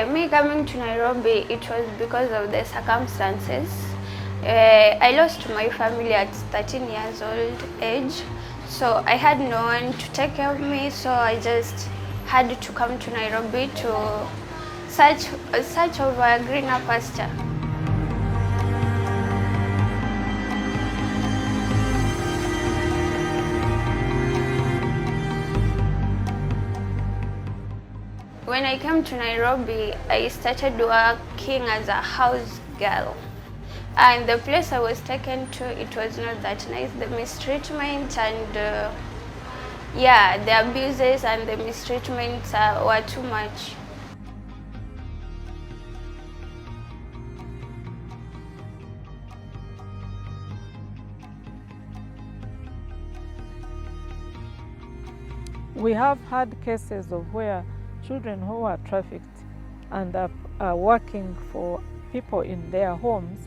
Me coming to Nairobi, it was because of the circumstances. I lost my family at 13 years old age, so I had no one to take care of me, so I just had to come to Nairobi to search over a greener pasture. When I came to Nairobi, I started working as a house girl. And the place I was taken to, it was not that nice. The mistreatment and the abuses and the mistreatments were too much. We have had cases of where children who are trafficked and are working for people in their homes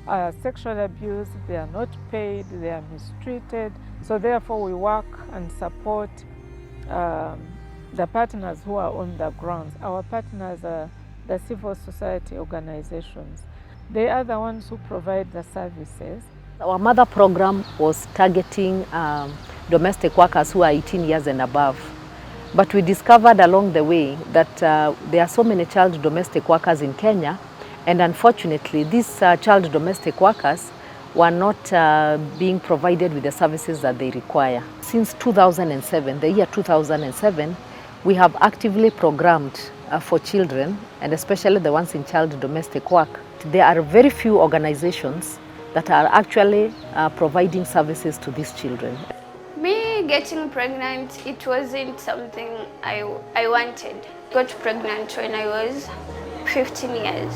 are sexually abused, they are not paid, they are mistreated. So therefore we work and support the partners who are on the grounds. Our partners are the civil society organizations. They are the ones who provide the services. Our mother program was targeting domestic workers who are 18 years and above. But we discovered along the way that there are so many child domestic workers in Kenya, and unfortunately these child domestic workers were not being provided with the services that they require. Since 2007, the year 2007, we have actively programmed for children, and especially the ones in child domestic work. There are very few organizations that are actually providing services to these children. Me getting pregnant, it wasn't something I wanted. Got pregnant when I was 15 years.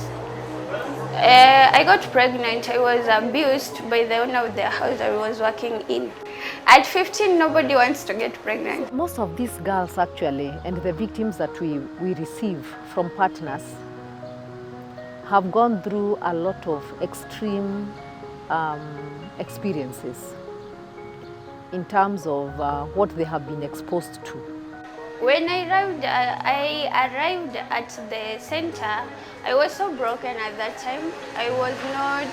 I got pregnant, I was abused by the owner of the house I was working in. At 15, nobody wants to get pregnant. Most of these girls actually, and the victims that we receive from partners, have gone through a lot of extreme experiences in terms of what they have been exposed to. When I arrived at the center, I was so broken at that time. I was not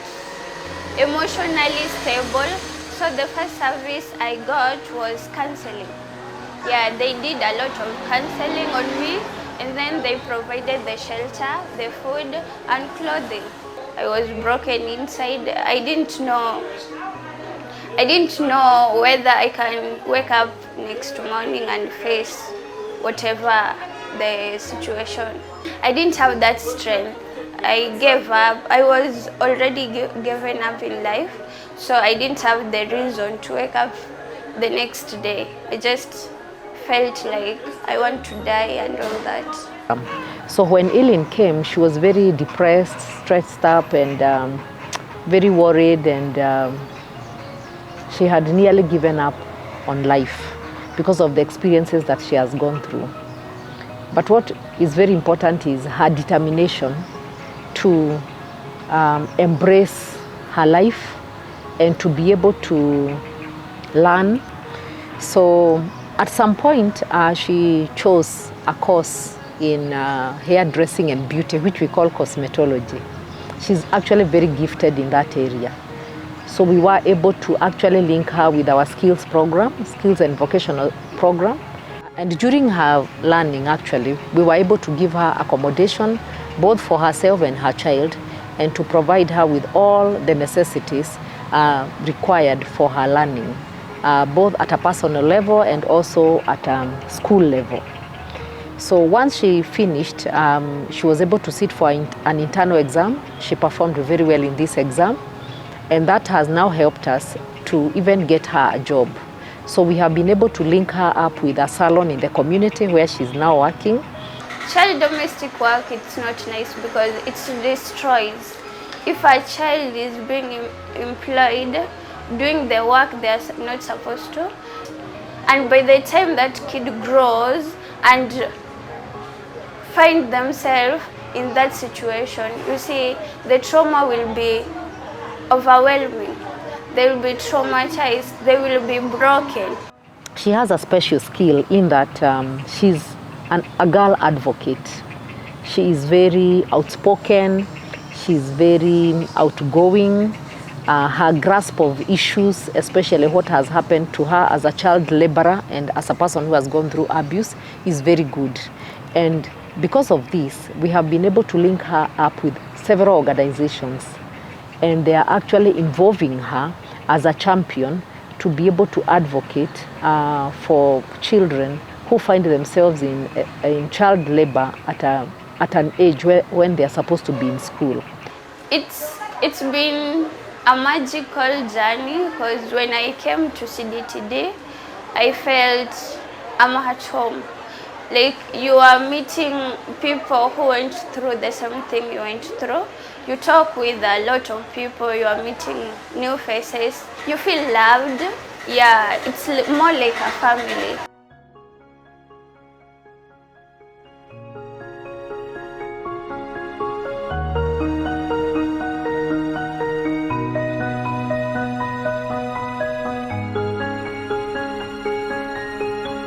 emotionally stable. So the first service I got was counseling. Yeah, they did a lot of counseling on me, and then they provided the shelter, the food, and clothing. I was broken inside. I didn't know whether I can wake up next morning and face whatever the situation. I didn't have that strength. I gave up. I was already given up in life, so I didn't have the reason to wake up the next day. I just felt like I want to die and all that. So when Eileen came, she was very depressed, stressed up, and very worried, and she had nearly given up on life because of the experiences that she has gone through. But what is very important is her determination to embrace her life and to be able to learn. So at some point, she chose a course in hairdressing and beauty, which we call cosmetology. She's actually very gifted in that area. So we were able to actually link her with our skills program, skills and vocational program. And during her learning, actually, we were able to give her accommodation, both for herself and her child, and to provide her with all the necessities required for her learning, both at a personal level and also at a school level. So once she finished, she was able to sit for an internal exam. She performed very well in this exam, and that has now helped us to even get her a job. So we have been able to link her up with a salon in the community where she's now working. Child domestic work, it's not nice because it destroys. If a child is being employed, doing the work they're not supposed to, and by the time that kid grows and find themselves in that situation, you see, the trauma will be overwhelming. They will be traumatized, they will be broken. She has a special skill in that she's a girl advocate. She is very outspoken. She's very outgoing. Her grasp of issues, especially what has happened to her as a child laborer and as a person who has gone through abuse, is very good. And because of this, we have been able to link her up with several organizations, and they are actually involving her as a champion to be able to advocate for children who find themselves in child labor at an age when they are supposed to be in school. It's been a magical journey, because when I came to CDTD, I felt I'm at home. Like, you are meeting people who went through the same thing you went through. You talk with a lot of people, you are meeting new faces. You feel loved. Yeah, it's more like a family.